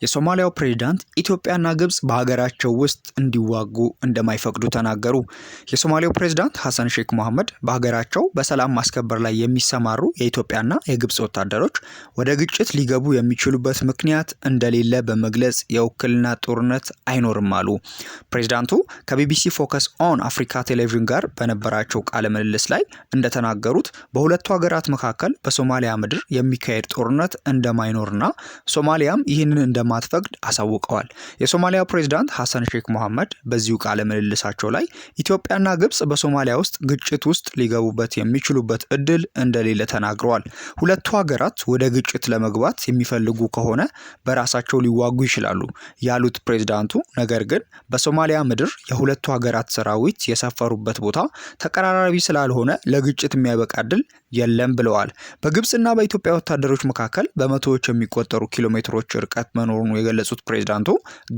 የሶማሊያው ፕሬዝዳንት ኢትዮጵያና ግብጽ በሀገራቸው ውስጥ እንዲዋጉ እንደማይፈቅዱ ተናገሩ። የሶማሊያው ፕሬዝዳንት ሐሰን ሼክ መሐመድ በሀገራቸው በሰላም ማስከበር ላይ የሚሰማሩ የኢትዮጵያና የግብጽ ወታደሮች ወደ ግጭት ሊገቡ የሚችሉበት ምክንያት እንደሌለ በመግለጽ የውክልና ጦርነት አይኖርም አሉ። ፕሬዝዳንቱ ከቢቢሲ ፎከስ ኦን አፍሪካ ቴሌቪዥን ጋር በነበራቸው ቃለ ምልልስ ላይ እንደተናገሩት በሁለቱ ሀገራት መካከል በሶማሊያ ምድር የሚካሄድ ጦርነት እንደማይኖርና ሶማሊያም ይህንን እንደማትፈቅድ አሳውቀዋል። የሶማሊያ ፕሬዝዳንት ሐሰን ሼክ መሐመድ በዚሁ ቃለ ምልልሳቸው ላይ ኢትዮጵያና ግብጽ በሶማሊያ ውስጥ ግጭት ውስጥ ሊገቡበት የሚችሉበት እድል እንደሌለ ተናግረዋል። ሁለቱ ሀገራት ወደ ግጭት ለመግባት የሚፈልጉ ከሆነ በራሳቸው ሊዋጉ ይችላሉ ያሉት ፕሬዝዳንቱ፣ ነገር ግን በሶማሊያ ምድር የሁለቱ ሀገራት ሰራዊት የሰፈሩበት ቦታ ተቀራራቢ ስላልሆነ ለግጭት የሚያበቃ እድል የለም ብለዋል። በግብጽና በኢትዮጵያ ወታደሮች መካከል በመቶዎች የሚቆጠሩ ኪሎ ሜትሮች ርቀት መኖሩን የገለጹት ፕሬዝዳንቱ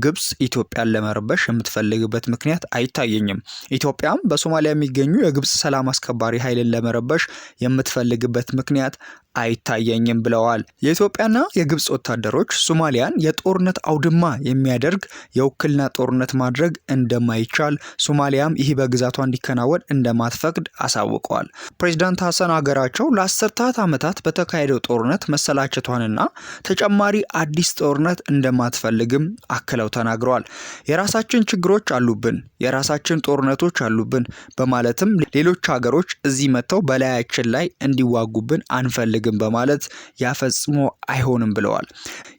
ግብጽ ኢትዮጵያን ለመረበሽ የምትፈልግበት ምክንያት አይታየኝም፣ ኢትዮጵያም በሶማሊያ የሚገኙ የግብጽ ሰላም አስከባሪ ኃይልን ለመረበሽ የምትፈልግበት ምክንያት አይታየኝም ብለዋል። የኢትዮጵያና የግብጽ ወታደሮች ሶማሊያን የጦርነት አውድማ የሚያደርግ የውክልና ጦርነት ማድረግ እንደማይቻል፣ ሶማሊያም ይህ በግዛቷ እንዲከናወን እንደማትፈቅድ አሳውቀዋል። ፕሬዝዳንት ሐሰን ሀገራቸው ለአስርታት ዓመታት በተካሄደው ጦርነት መሰላቸቷንና ተጨማሪ አዲስ ጦርነት እንደማትፈልግም አክለው ተናግረዋል። የራሳችን ችግሮች አሉብን፣ የራሳችን ጦርነቶች አሉብን በማለትም ሌሎች ሀገሮች እዚህ መጥተው በላያችን ላይ እንዲዋጉብን አንፈልግም በማለት ያፈጽሞ አይሆንም ብለዋል።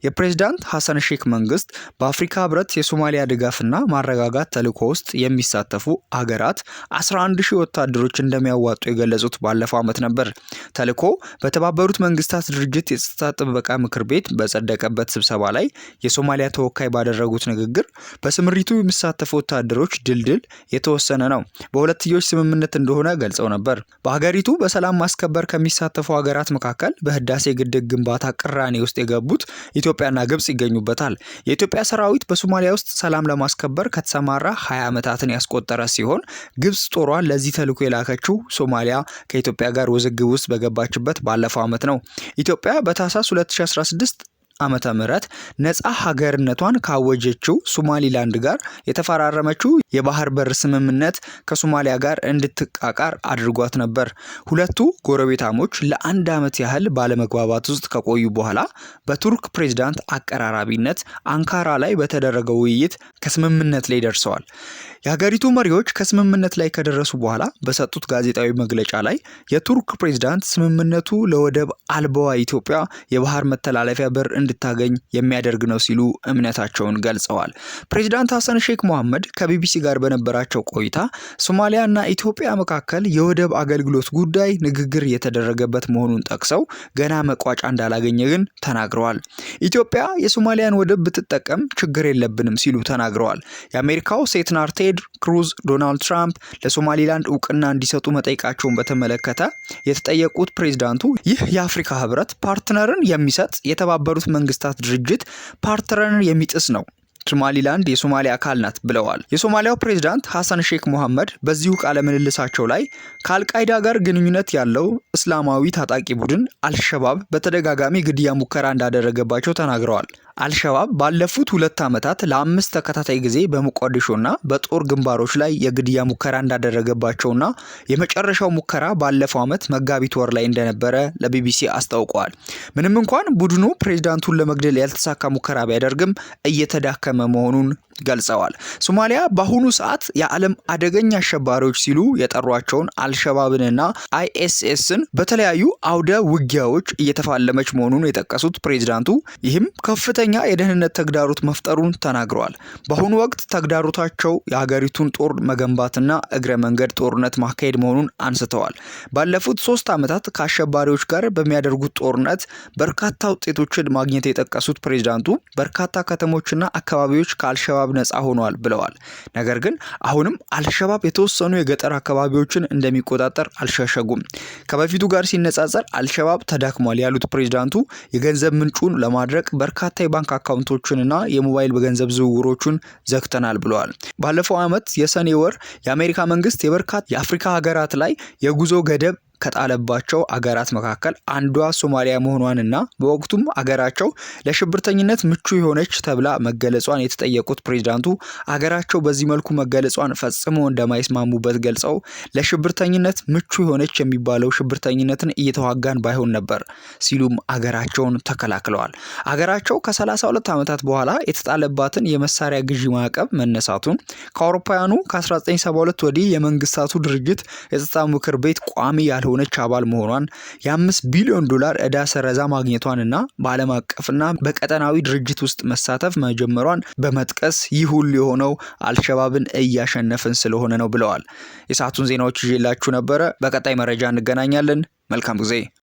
የፕሬዝዳንት ሐሰን ሼክ መንግስት በአፍሪካ ህብረት የሶማሊያ ድጋፍና ማረጋጋት ተልዕኮ ውስጥ የሚሳተፉ ሀገራት 11,000 ወታደሮች እንደሚያዋጡ የገለጹት ባለፈው ዓመት ነበር። ተልዕኮ በተባበሩት መንግስታት ድርጅት የጸጥታ ጥበቃ ምክር ቤት በጸደቀበት ስብሰባ ላይ የሶማሊያ ተወካይ ባደረጉት ንግግር በስምሪቱ የሚሳተፉ ወታደሮች ድልድል የተወሰነ ነው፣ በሁለትዮሽ ስምምነት እንደሆነ ገልጸው ነበር። በሀገሪቱ በሰላም ማስከበር ከሚሳተፉ ሀገራት መካከል በህዳሴ ግድብ ግንባታ ቅራኔ ውስጥ የገቡት ኢትዮጵያና ግብጽ ይገኙበታል። የኢትዮጵያ ሰራዊት በሶማሊያ ውስጥ ሰላም ለማስከበር ከተሰማራ 20 ዓመታትን ያስቆጠረ ሲሆን ግብጽ ጦሯን ለዚህ ተልዕኮ የላከችው ሶማሊያ ከኢትዮጵያ ጋር ውዝግብ ውስጥ በገባችበት ባለፈው ዓመት ነው። ኢትዮጵያ በታህሳስ 2016 ዓመተ ምህረት ነፃ ሀገርነቷን ካወጀችው ሶማሊላንድ ጋር የተፈራረመችው የባህር በር ስምምነት ከሶማሊያ ጋር እንድትቃቃር አድርጓት ነበር። ሁለቱ ጎረቤታሞች ለአንድ ዓመት ያህል ባለመግባባት ውስጥ ከቆዩ በኋላ በቱርክ ፕሬዝዳንት አቀራራቢነት አንካራ ላይ በተደረገው ውይይት ከስምምነት ላይ ደርሰዋል። የሀገሪቱ መሪዎች ከስምምነት ላይ ከደረሱ በኋላ በሰጡት ጋዜጣዊ መግለጫ ላይ የቱርክ ፕሬዝዳንት ስምምነቱ ለወደብ አልባዋ ኢትዮጵያ የባህር መተላለፊያ በር እንድታገኝ የሚያደርግ ነው ሲሉ እምነታቸውን ገልጸዋል። ፕሬዝዳንት ሐሰን ሼክ መሐመድ ከቢቢሲ ጋር በነበራቸው ቆይታ ሶማሊያና ኢትዮጵያ መካከል የወደብ አገልግሎት ጉዳይ ንግግር የተደረገበት መሆኑን ጠቅሰው ገና መቋጫ እንዳላገኘ ግን ተናግረዋል። ኢትዮጵያ የሶማሊያን ወደብ ብትጠቀም ችግር የለብንም ሲሉ ተናግረዋል። የአሜሪካው ሴናተር ቴድ ክሩዝ ዶናልድ ትራምፕ ለሶማሊላንድ እውቅና እንዲሰጡ መጠየቃቸውን በተመለከተ የተጠየቁት ፕሬዝዳንቱ ይህ የአፍሪካ ህብረት ፓርትነርን የሚሰጥ የተባበሩት መንግስታት ድርጅት ፓርትነርን የሚጥስ ነው፣ ሶማሊላንድ የሶማሊያ አካል ናት ብለዋል። የሶማሊያው ፕሬዝዳንት ሐሰን ሼክ መሐመድ በዚሁ ቃለ ምልልሳቸው ላይ ከአልቃይዳ ጋር ግንኙነት ያለው እስላማዊ ታጣቂ ቡድን አልሸባብ በተደጋጋሚ ግድያ ሙከራ እንዳደረገባቸው ተናግረዋል። አልሸባብ ባለፉት 2 ዓመታት ለ5 ተከታታይ ጊዜ በሞቃዲሾና በጦር ግንባሮች ላይ የግድያ ሙከራ እንዳደረገባቸውና የመጨረሻው ሙከራ ባለፈው ዓመት መጋቢት ወር ላይ እንደነበረ ለቢቢሲ አስታውቀዋል። ምንም እንኳን ቡድኑ ፕሬዝዳንቱን ለመግደል ያልተሳካ ሙከራ ቢያደርግም እየተዳከመ መሆኑን ገልጸዋል። ሶማሊያ በአሁኑ ሰዓት የዓለም አደገኛ አሸባሪዎች ሲሉ የጠሯቸውን አልሸባብንና አይኤስኤስን በተለያዩ አውደ ውጊያዎች እየተፋለመች መሆኑን የጠቀሱት ፕሬዝዳንቱ ይህም ከፍተኛ የደህንነት ተግዳሮት መፍጠሩን ተናግረዋል። በአሁኑ ወቅት ተግዳሮታቸው የሀገሪቱን ጦር መገንባትና እግረ መንገድ ጦርነት ማካሄድ መሆኑን አንስተዋል። ባለፉት 3 ዓመታት ከአሸባሪዎች ጋር በሚያደርጉት ጦርነት በርካታ ውጤቶችን ማግኘት የጠቀሱት ፕሬዝዳንቱ በርካታ ከተሞችና አካባቢዎች ከአልሸባብ ነፃ ሆኗል ብለዋል። ነገር ግን አሁንም አልሸባብ የተወሰኑ የገጠር አካባቢዎችን እንደሚቆጣጠር አልሸሸጉም። ከበፊቱ ጋር ሲነጻጸር አልሸባብ ተዳክሟል ያሉት ፕሬዝዳንቱ የገንዘብ ምንጩን ለማድረግ በርካታ የባንክ አካውንቶችንና የሞባይል በገንዘብ ዝውውሮችን ዘግተናል ብለዋል። ባለፈው ዓመት የሰኔ ወር የአሜሪካ መንግስት የበርካታ የአፍሪካ ሀገራት ላይ የጉዞ ገደብ ከጣለባቸው አገራት መካከል አንዷ ሶማሊያ መሆኗንና በወቅቱም አገራቸው ለሽብርተኝነት ምቹ የሆነች ተብላ መገለጿን የተጠየቁት ፕሬዝዳንቱ አገራቸው በዚህ መልኩ መገለጿን ፈጽሞ እንደማይስማሙበት ገልጸው ለሽብርተኝነት ምቹ የሆነች የሚባለው ሽብርተኝነትን እየተዋጋን ባይሆን ነበር ሲሉም አገራቸውን ተከላክለዋል። አገራቸው ከ32 ዓመታት በኋላ የተጣለባትን የመሳሪያ ግዢ ማዕቀብ መነሳቱን ከአውሮፓውያኑ ከ1972 ወዲህ የመንግስታቱ ድርጅት የጸጥታው ምክር ቤት ቋሚ ያልሆነች አባል መሆኗን የ5 ቢሊዮን ዶላር ዕዳ ሰረዛ ማግኘቷንና በዓለም አቀፍና በቀጠናዊ ድርጅት ውስጥ መሳተፍ መጀመሯን በመጥቀስ ይህ ሁሉ የሆነው አልሸባብን እያሸነፍን ስለሆነ ነው ብለዋል። የሰዓቱን ዜናዎች ይዤላችሁ ነበረ። በቀጣይ መረጃ እንገናኛለን። መልካም ጊዜ።